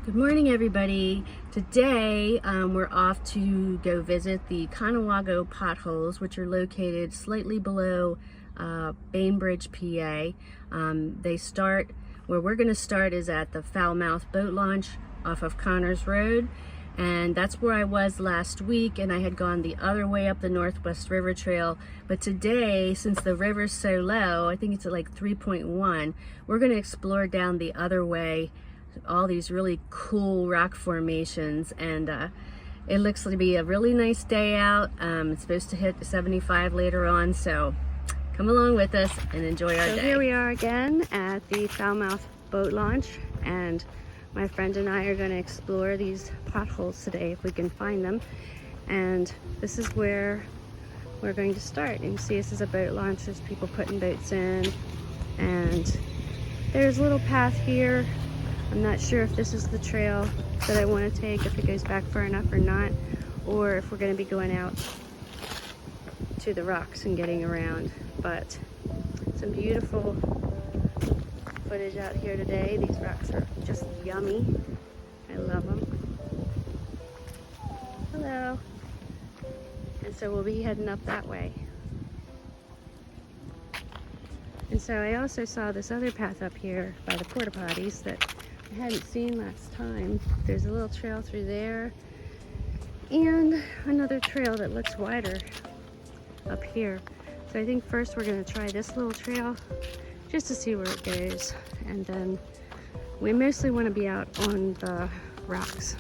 Good morning, everybody. Today we're off to go visit the Conewago Potholes, which are located slightly below Bainbridge, PA. Where we're going to start is at the Falmouth Boat Launch off of Connors Road, and that's where I was last week, and I had gone the other way up the Northwest River Trail. But today, since the river's so low, I think it's at like 3.1, we're going to explore down the other way, all these really cool rock formations, and it looks to be a really nice day out. It's supposed to hit 75 later on, so come along with us and enjoy our day. Here we are again at the Falmouth Boat Launch, and my friend and I are going to explore these potholes today if we can find them. And this is where we're going to start. You can see this is a boat launch. There's people putting boats in, and there's a little path here. I'm not sure if this is the trail that I want to take, if it goes back far enough or not, or if we're going to be going out to the rocks and getting around. But some beautiful footage out here today. These rocks are just yummy. I love them. Hello. And so we'll be heading up that way. And so I also saw this other path up here by the porta potties that I hadn't seen last time. There's a little trail through there and another trail that looks wider up here. So I think first we're going to try this little trail just to see where it goes, and then we mostly want to be out on the rocks,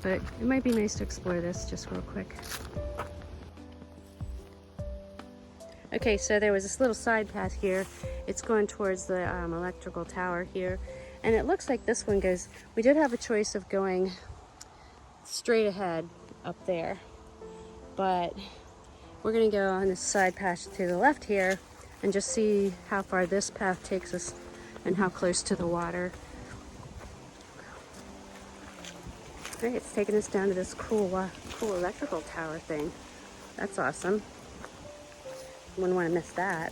but it might be nice to explore this just real quick. Okay, so there was this little side path here. It's going towards the electrical tower here. And it looks like this one goes, we did have a choice of going straight ahead up there, but we're gonna go on this side path to the left here and just see how far this path takes us and how close to the water. Okay, it's taking us down to this cool electrical tower thing. That's awesome. Wouldn't want to miss that.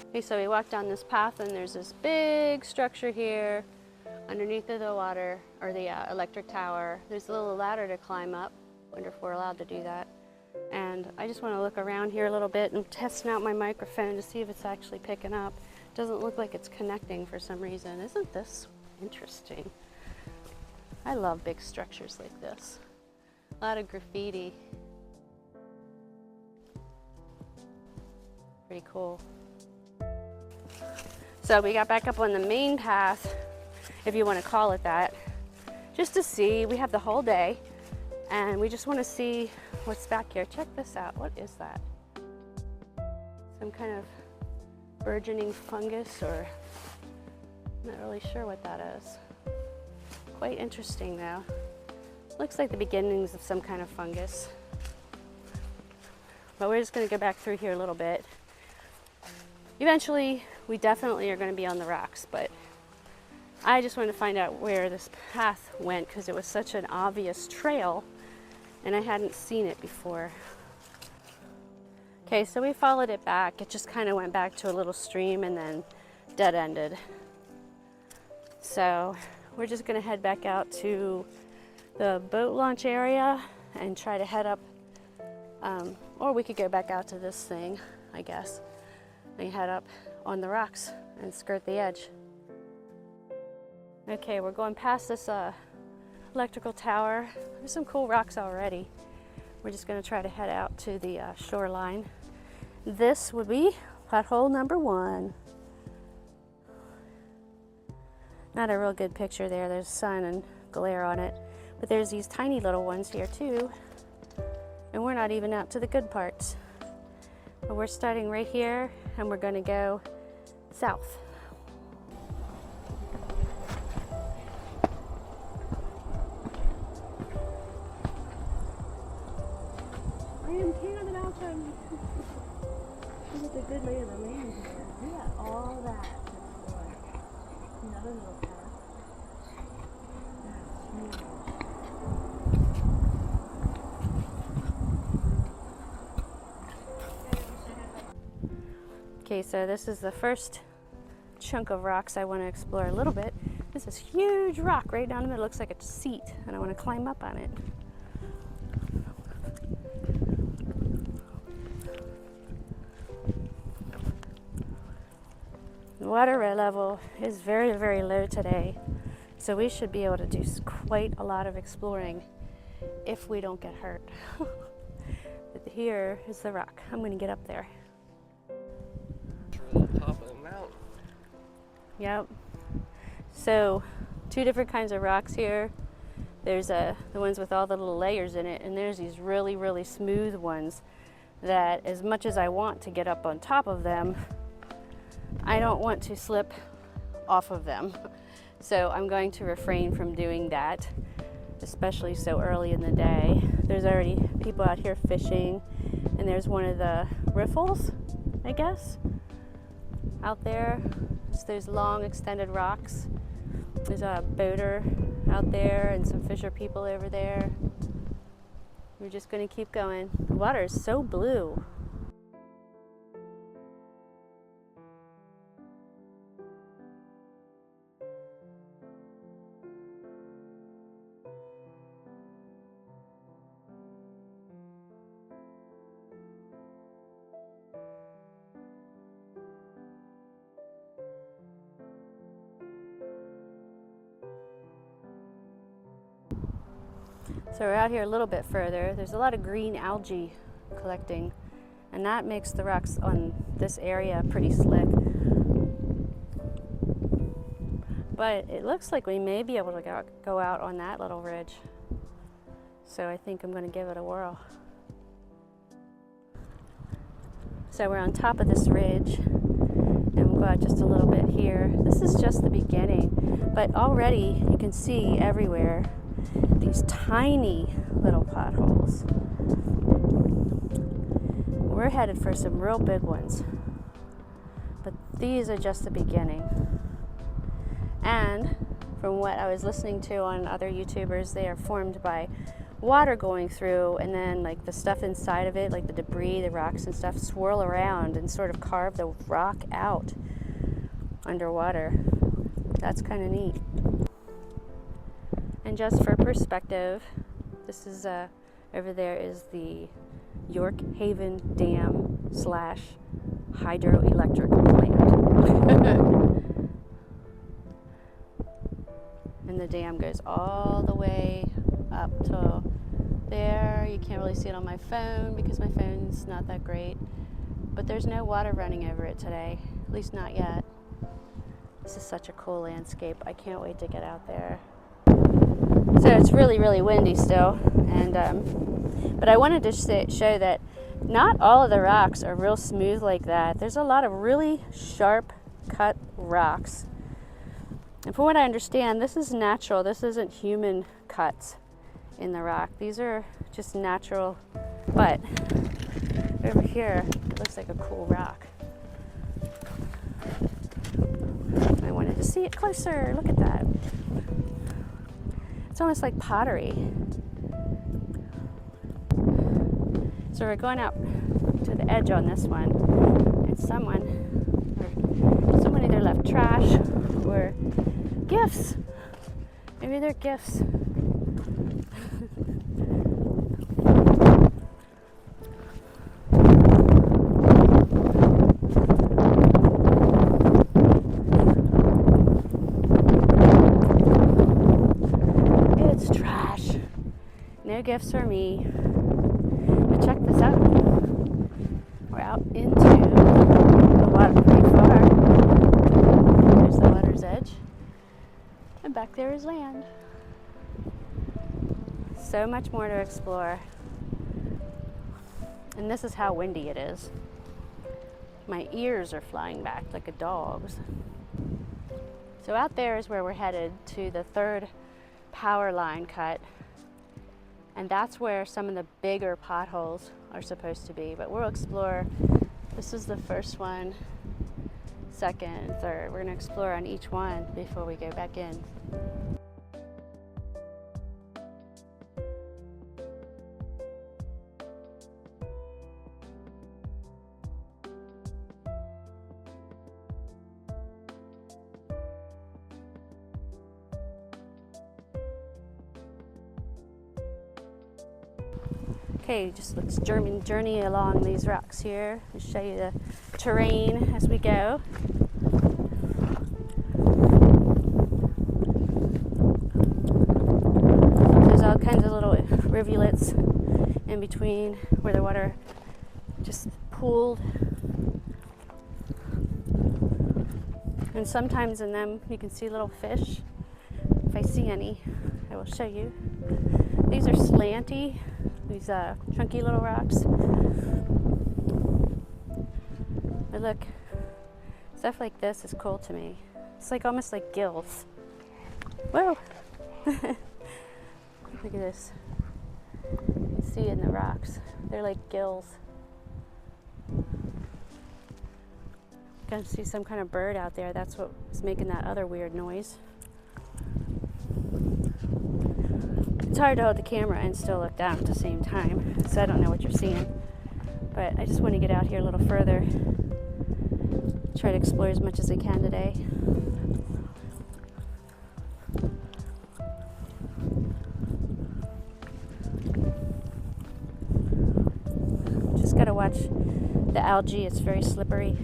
Okay, so we walked down this path and there's this big structure here underneath of the water, or the electric tower. There's a little ladder to climb up. Wonder if we're allowed to do that. And I just want to look around here a little bit and testing out my microphone to see if it's actually picking up. Doesn't look like it's connecting for some reason. Isn't this interesting? I love big structures like this. A lot of graffiti. Pretty cool. So we got back up on the main path, if you want to call it that, just to see. We have the whole day, and we just want to see what's back here. Check this out. What is that? Some kind of burgeoning fungus, or I'm not really sure what that is. Quite interesting though. Looks like the beginnings of some kind of fungus. But we're just going to go back through here a little bit. Eventually, we definitely are going to be on the rocks, but I just wanted to find out where this path went because it was such an obvious trail and I hadn't seen it before. Okay, so we followed it back. It just kind of went back to a little stream and then dead-ended. So we're just going to head back out to the boat launch area and try to head up, or we could go back out to this thing, I guess. And head up on the rocks and skirt the edge. Okay, we're going past this electrical tower. There's some cool rocks already. We're just going to try to head out to the shoreline. This would be pothole number 1. Not a real good picture there. There's sun and glare on it. But there's these tiny little ones here too. And we're not even out to the good parts. But we're starting right here, and we're going to go south. I am Canada Malcolm. Look at the good lay of the land here. We got all that to explore. Another little path. That's huge. Okay, so this is the first chunk of rocks I want to explore a little bit. This There's this huge rock right down the middle. It looks like a seat, and I want to climb up on it. The water level is very, very low today, so we should be able to do quite a lot of exploring if we don't get hurt. But here is the rock. I'm going to get up there. From the top of the mountain. Yep. So, two different kinds of rocks here. There's the ones with all the little layers in it, and there's these really, really smooth ones that, as much as I want to get up on top of them, I don't want to slip off of them. So I'm going to refrain from doing that, especially so early in the day. There's already people out here fishing, and there's one of the riffles, I guess, out there. It's those long extended rocks. There's a boater out there and some fisher people over there. We're just going to keep going. The water is so blue. So we're out here a little bit further. There's a lot of green algae collecting, and that makes the rocks on this area pretty slick. But it looks like we may be able to go out on that little ridge. So I think I'm going to give it a whirl. So we're on top of this ridge, and we'll go out just a little bit here. This is just the beginning, but already you can see everywhere these tiny little potholes. We're headed for some real big ones, but these are just the beginning. And from what I was listening to on other YouTubers, they are formed by water going through, and then like the stuff inside of it, like the debris, the rocks and stuff, swirl around and sort of carve the rock out underwater. That's kind of neat. And just for perspective, this is over there is the York Haven Dam / hydroelectric plant. And the dam goes all the way up to there. You can't really see it on my phone because my phone's not that great, but there's no water running over it today, at least not yet. This is such a cool landscape. I can't wait to get out there. So it's really, really windy still, and but I wanted to show that not all of the rocks are real smooth like that. There's a lot of really sharp cut rocks, and from what I understand, this is natural. This isn't human cuts in the rock. These are just natural, but over here it looks like a cool rock. I wanted to see it closer. Look at that. It's almost like pottery. So we're going out to the edge on this one, and someone either left trash or gifts. Maybe they're gifts. No gifts for me. But check this out. We're out into the water pretty far. There's the water's edge. And back there is land. So much more to explore. And this is how windy it is. My ears are flying back like a dog's. So out there is where we're headed, to the third power line cut. And that's where some of the bigger potholes are supposed to be. But we'll explore. This is the first one, second, and third. We're going to explore on each one before we go back in. Okay, just let's journey along these rocks here and show you the terrain as we go. There's all kinds of little rivulets in between where the water just pooled. And sometimes in them you can see little fish. If I see any, I will show you. These are slanty, these chunky little rocks. But look, stuff like this is cool to me. It's like almost like gills. Whoa! Look at this. You can see it in the rocks. They're like gills. You can see some kind of bird out there. That's what was making that other weird noise. It's hard to hold the camera and still look down at the same time, so I don't know what you're seeing. But I just want to get out here a little further. Try to explore as much as I can today. Just gotta watch the algae, it's very slippery.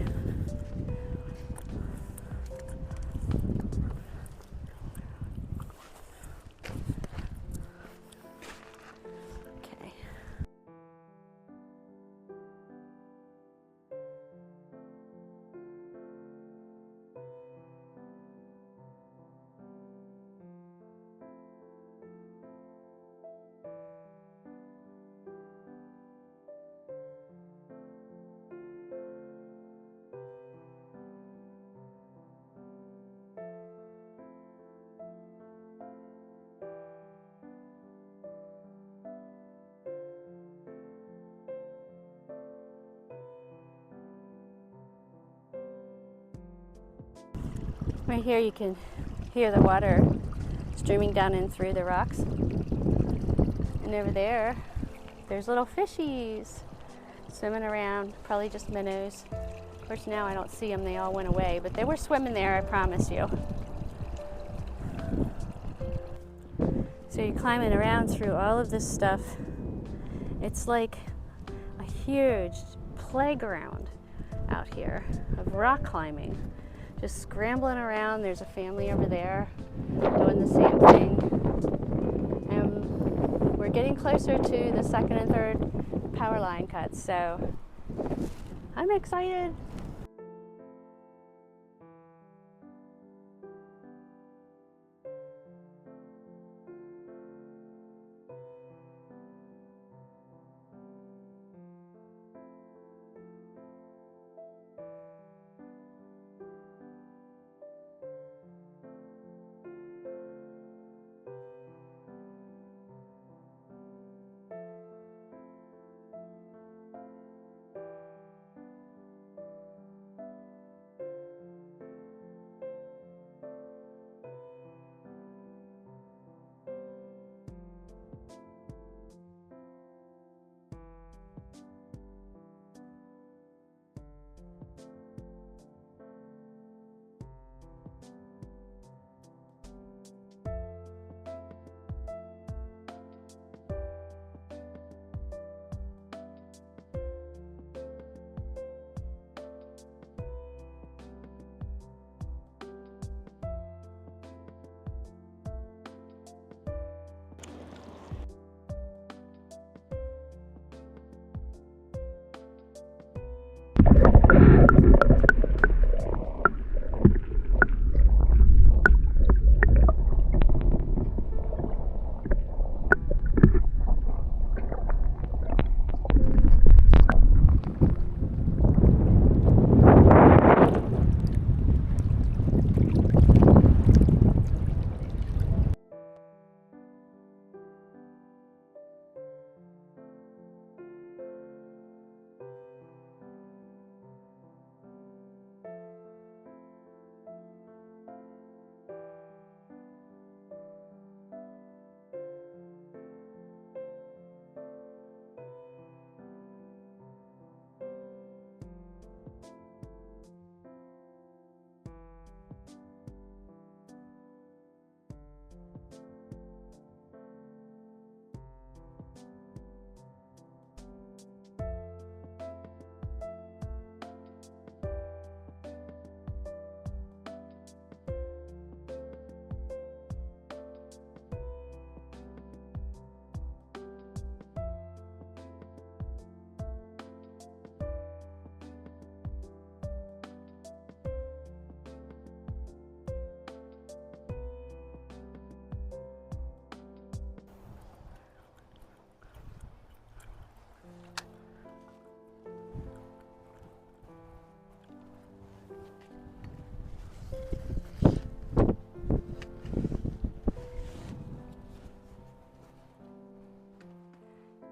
Right here you can hear the water streaming down in through the rocks. And over there, there's little fishies swimming around, probably just minnows. Of course now I don't see them, they all went away, but they were swimming there, I promise you. So you're climbing around through all of this stuff. It's like a huge playground out here of rock climbing. Just scrambling around. There's a family over there doing the same thing. And we're getting closer to the second and third power line cuts, so I'm excited.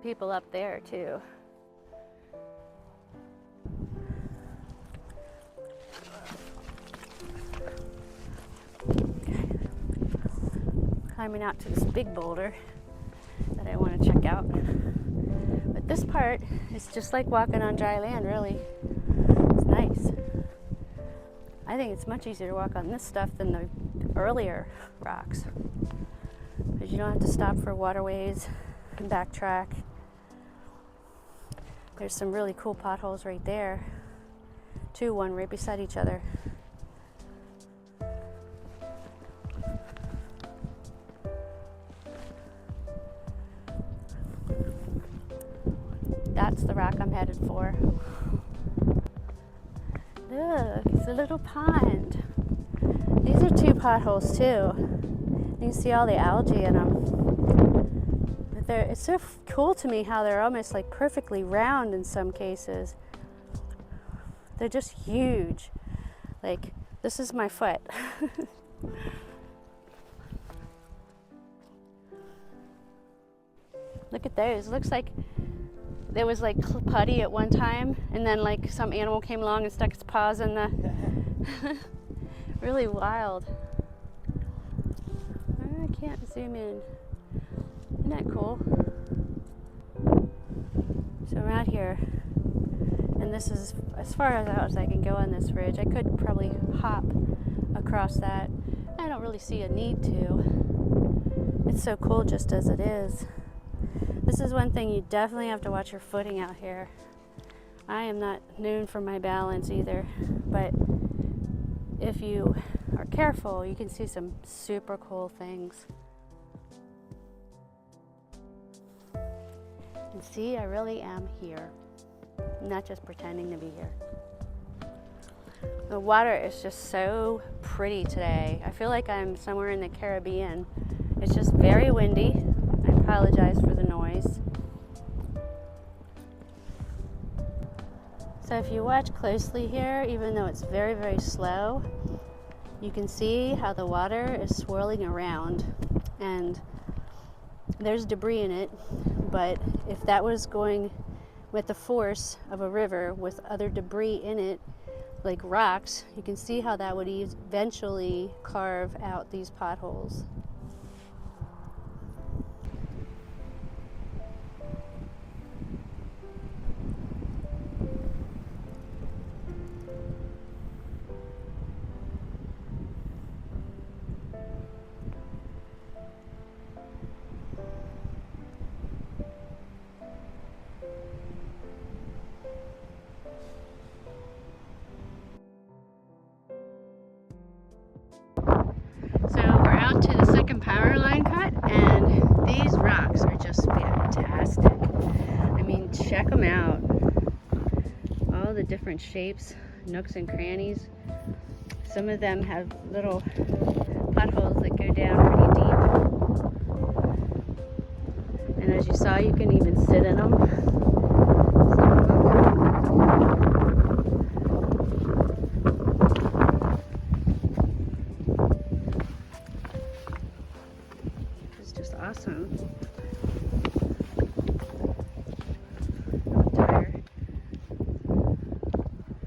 people up there too. Climbing out to this big boulder that I want to check out. But this part is just like walking on dry land, really. It's nice. I think it's much easier to walk on this stuff than the earlier rocks, because you don't have to stop for waterways and backtrack. There's some really cool potholes right there. One right beside each other. That's the rock I'm headed for. Look, it's a little pond. These are 2 potholes too. You can see all the algae in them. But it's so cool to me how they're almost like perfectly round in some cases. They're just huge. Like, this is my foot. Look at those. Looks like there was like putty at one time, and then like some animal came along and stuck its paws in the really wild. I can't zoom in. Isn't that cool? So we're out here, and this is as far out as I can go on this ridge. I could probably hop across that. I don't really see a need to. It's so cool just as it is. This is one thing you definitely have to watch your footing out here. I am not known for my balance either, but if you are careful, you can see some super cool things. And see, I really am here. I'm not just pretending to be here. The water is just so pretty today. I feel like I'm somewhere in the Caribbean. It's just very windy. I apologize for the noise. So if you watch closely here, even though it's very, very slow, you can see how the water is swirling around, and there's debris in it, but if that was going with the force of a river with other debris in it, like rocks, you can see how that would eventually carve out these potholes. So we're out to the second power line cut, and these rocks are just fantastic. I mean, check them out. All the different shapes, nooks and crannies. Some of them have little potholes that go down pretty deep. And as you saw, you can even sit in them. Awesome. I'm tired.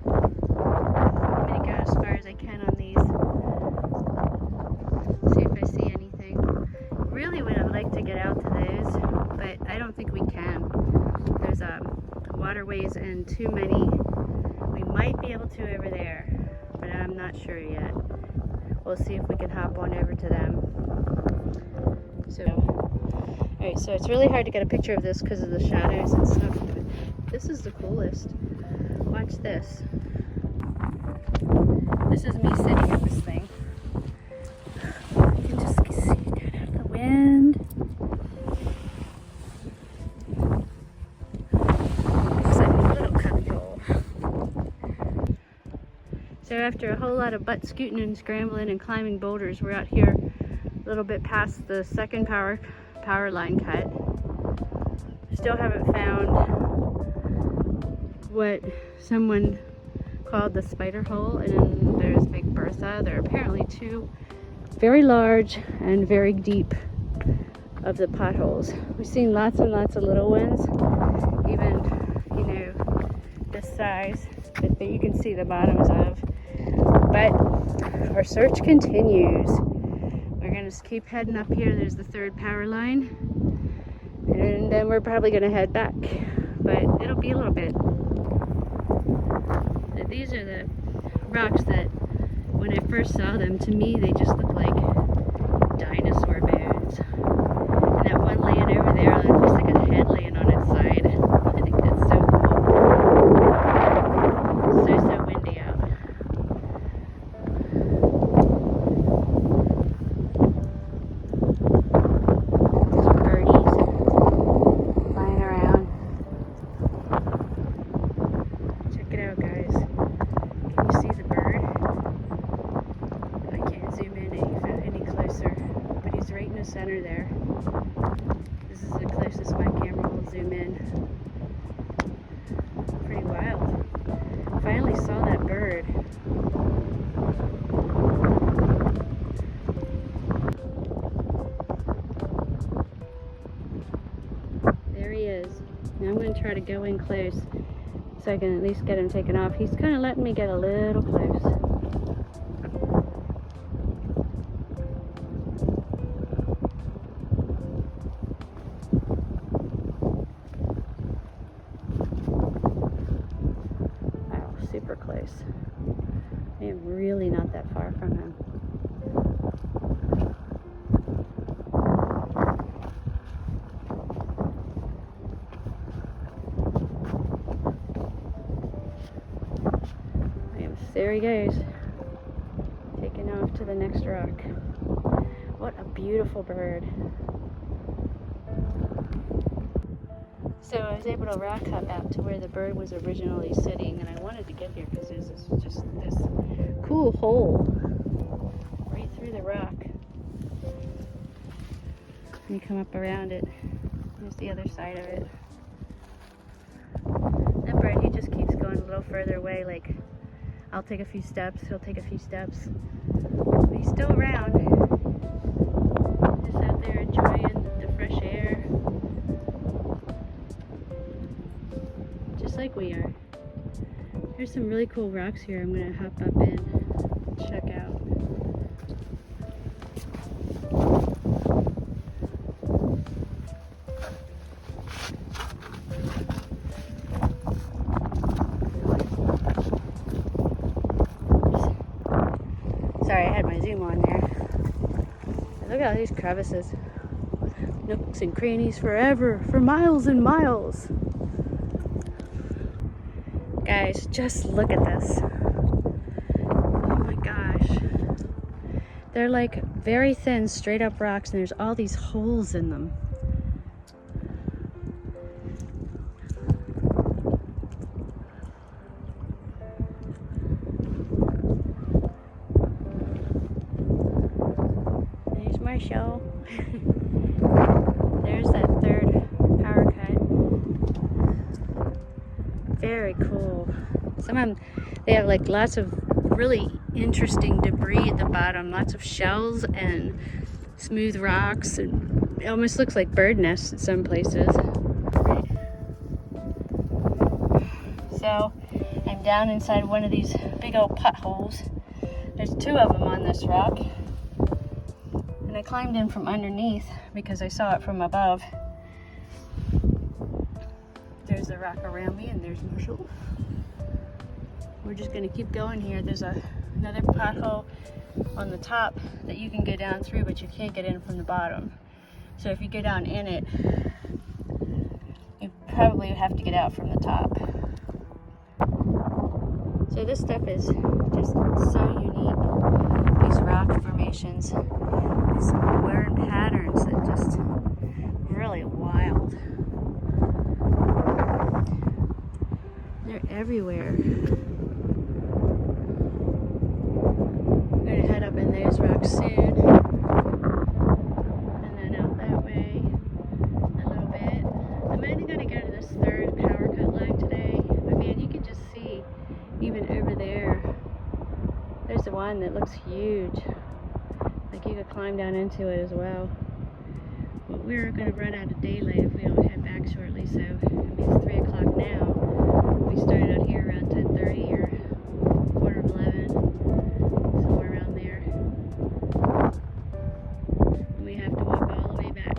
I'm gonna go as far as I can on these. See if I see anything. Really would have liked to get out to those, but I don't think we can. There's waterways and too many. We might be able to over there, but I'm not sure yet. We'll see if we can hop on over to them. Alright, so it's really hard to get a picture of this because of the shadows and stuff, but this is the coolest. Watch this. This is me sitting at this thing. You can just see it out of the wind. Looks like a little cubbyhole. So after a whole lot of butt scooting and scrambling and climbing boulders, we're out here a little bit past the second power line cut. Still haven't found what someone called the spider hole, and there's Big Bertha. There are apparently 2 very large and very deep of the potholes. We've seen lots and lots of little ones, even, you know, this size that you can see the bottoms of. But our search continues. We're gonna just keep heading up here. There's the third power line, and then we're probably gonna head back, but it'll be a little bit. So these are the rocks that, when I first saw them, to me they just look like dinosaur bones. And that one laying over there, it looks like a head laying on its side. I think that's so cool. So windy out. There's birdies flying around. Check it out, guys. Can you see the bird? I can't zoom in any closer, but he's right in the center there. This is the closest my camera will zoom in. Pretty wild. Finally saw that bird. There he is. Now I'm going to try to go in close so I can at least get him taken off. He's kind of letting me get a little close. Wow, super close. I am really not that far from him. There he goes, taking off to the next rock. What a beautiful bird. So I was able to rock hop out to where the bird was originally sitting, and I wanted to get here because there's just this cool hole right through the rock. And you come up around it, there's the other side of it. That bird, he just keeps going a little further away, like I'll take a few steps, he'll take a few steps. But he's still around. Just out there enjoying the fresh air. Just like we are. There's some really cool rocks here I'm going to hop up in and check out. Sorry, I had my zoom on there. Look at all these crevices. Nooks and crannies forever, for miles and miles. Guys, just look at this. Oh my gosh. They're like very thin, straight up rocks, and there's all these holes in them. Show. There's that third power cut. Very cool. Some of them, they have like lots of really interesting debris at the bottom, lots of shells and smooth rocks, and it almost looks like bird nests in some places. So I'm down inside one of these big old potholes. There's two of them on this rock. And I climbed in from underneath because I saw it from above. There's the rock around me, and there's Marshall. We're just gonna keep going here. There's another pothole on the top that you can go down through, but you can't get in from the bottom. So if you go down in it, you probably have to get out from the top. So this stuff is just so unique. These rock formations. Some wearing patterns that just really wild. They're everywhere. I'm gonna head up in those rocks soon, and then out that way a little bit. I'm only gonna go to this third power cut line today, but man, you can just see even over there. There's the one that looks huge. Like you could climb down into it as well. we're going to run out of daylight if we don't head back shortly, so I mean, it's 3 o'clock now. We started out here around 10:30 or quarter of 11, somewhere around there. And we have to walk all the way back.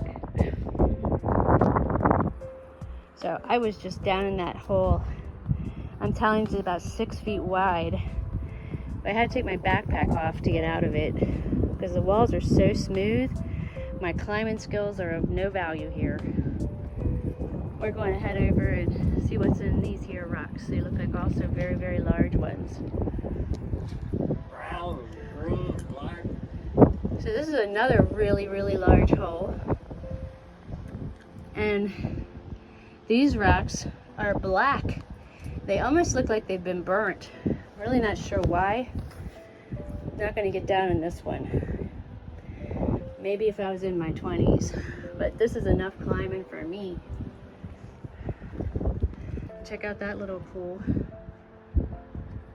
So I was just down in that hole. I'm telling you, it's about 6 feet wide. I had to take my backpack off to get out of it because the walls are so smooth. My climbing skills are of no value here. We're going to head over and see what's in these here rocks. They look like also very, very large ones. Brown, green, black. So this is another really, really large hole. And these rocks are black. They almost look like they've been burnt. Really not sure why. Not going to get down in this one. Maybe if I was in my 20s. But this is enough climbing for me. Check out that little pool.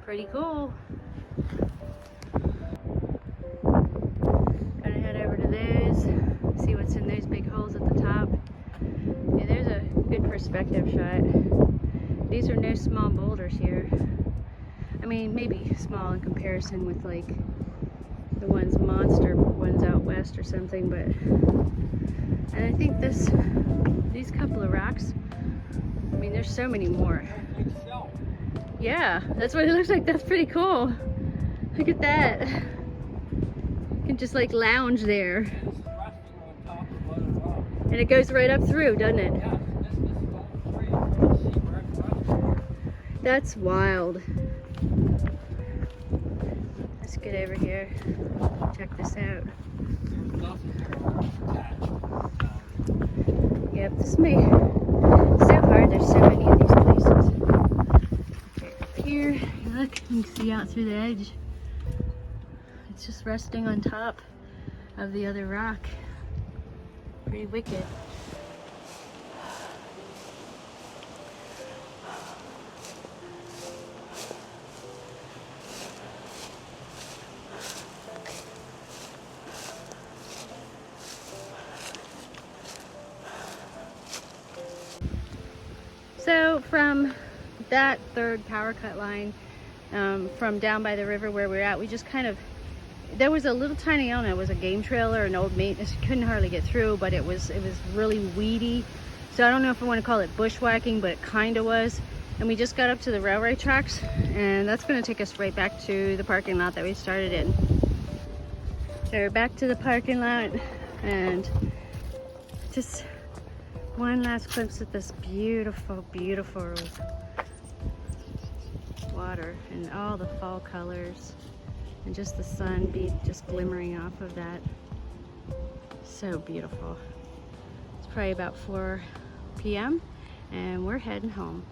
Pretty cool. Gonna head over to those. See what's in those big holes at the top. Yeah, there's a good perspective shot. These are no small boulders here. I mean, maybe small in comparison with like the monster ones out west or something, but and I think these couple of rocks, I mean, there's so many more. Yeah, that's what it looks like. That's pretty cool. Look at that. You can just like lounge there. And it goes right up through, doesn't it? That's wild. Let's get over here. Check this out. Yep, this may so hard. There's so many of these places. Okay, up here, look, you can see out through the edge. It's just resting on top of the other rock. Pretty wicked. So from that third power cut line, from down by the river where we're at, we just kind of, there was a little tiny, I don't know, it was a game trailer, an old maintenance, couldn't hardly get through, but it was really weedy. So I don't know if I want to call it bushwhacking, but it kind of was. And we just got up to the railway tracks, and that's going to take us right back to the parking lot that we started in. So we're back to the parking lot, and just one last glimpse at this beautiful, beautiful water and all the fall colors and just the sun just glimmering off of that. So beautiful. It's probably about 4 p.m. and we're heading home.